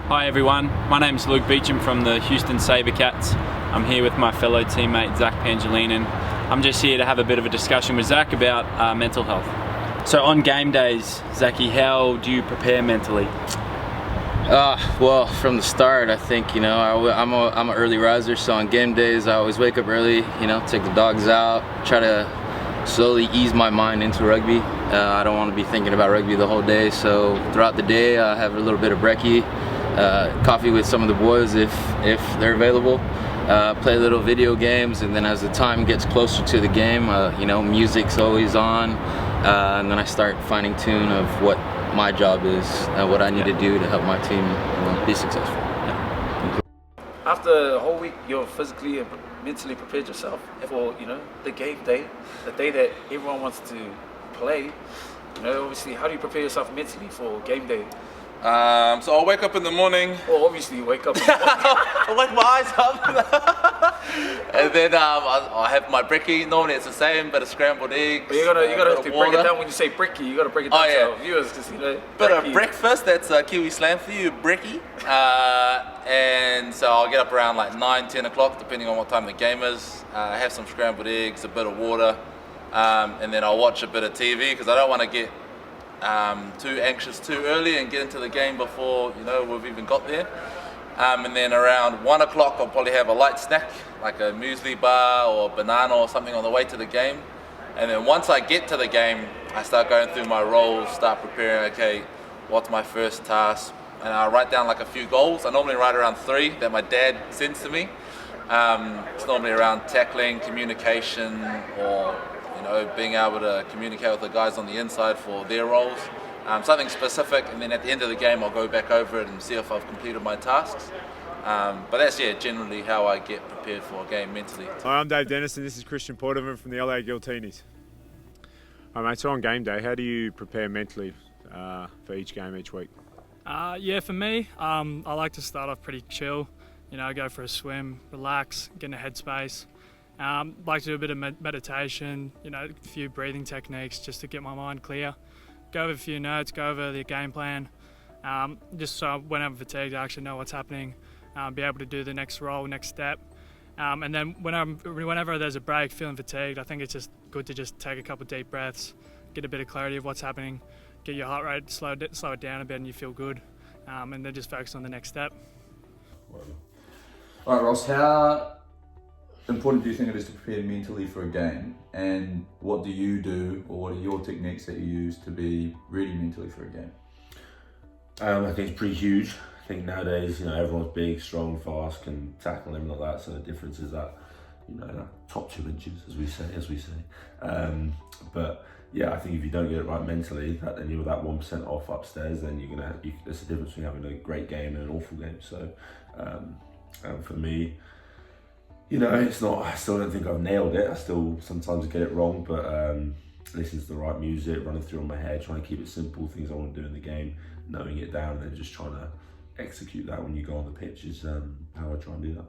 Hi everyone, my name is Luke Beecham from the Houston Sabercats. I'm here with my fellow teammate Zach Pangelinin. I'm just here to have a bit of a discussion with Zach about mental health. So on game days, Zachy, how do you prepare mentally? Well, from the start, I think, I'm an early riser, so on game days I always wake up early, take the dogs out, try to slowly ease my mind into rugby. I don't want to be thinking about rugby the whole day, so throughout the day I have a little bit of brekkie, coffee with some of the boys if they're available, play little video games, and then as the time gets closer to the game, music's always on, and then I start finding tune of what my job is and what I need to do to help my team be successful. After a whole week, you're physically and mentally prepared yourself for the game day, the day that everyone wants to play. Obviously, how do you prepare yourself mentally for game day? So I'll wake up in the morning. Well, obviously you wake up in the morning. I wake my eyes up. And then I'll have my brekkie. Normally it's the same, but a scrambled eggs. But you gotta have to break it down when you say brekkie. You gotta break it down to our viewers, because Bit of breakfast. That's Kiwi slang for you, brekkie. And so I'll get up around like 9-10 o'clock, depending on what time the game is. Have some scrambled eggs, a bit of water, and then I'll watch a bit of TV because I don't want to get too anxious too early and get into the game before we've even got there. And then around 1 o'clock I'll probably have a light snack like a muesli bar or a banana or something on the way to the game. And then once I get to the game, I start going through my roles, start preparing, okay, what's my first task? And I write down like a few goals. I normally write around 3 that my dad sends to me. It's normally around tackling, communication, or being able to communicate with the guys on the inside for their roles. Something specific, and then at the end of the game I'll go back over it and see if I've completed my tasks. But that's generally how I get prepared for a game mentally. Hi, I'm Dave Dennis and this is Christian Porterville from the LA Guiltinis. Hi mate, so on game day, how do you prepare mentally for each game each week? For me, I like to start off pretty chill, go for a swim, relax, get in a headspace. Like to do a bit of meditation, a few breathing techniques just to get my mind clear. Go over a few notes, go over the game plan, just so when I'm fatigued I actually know what's happening, be able to do the next role, next step. And then whenever there's a break, feeling fatigued, I think it's just good to just take a couple of deep breaths, get a bit of clarity of what's happening, get your heart rate, slow it down a bit and you feel good, and then just focus on the next step. All right, Ross, how important do you think it is to prepare mentally for a game, and what do you do, or what are your techniques that you use to be ready mentally for a game? I think it's pretty huge. I think nowadays, everyone's big, strong, fast, can tackle and like that. So the difference is that, that top 2 inches, as we say. But yeah, I think if you don't get it right mentally, then you're that 1% off upstairs, then there's a difference between having a great game and an awful game. So for me, it's not, I still don't think I've nailed it. I still sometimes get it wrong, but listening to the right music, running through on my head, trying to keep it simple, things I want to do in the game, knowing it down, and then just trying to execute that when you go on the pitch is how I try and do that.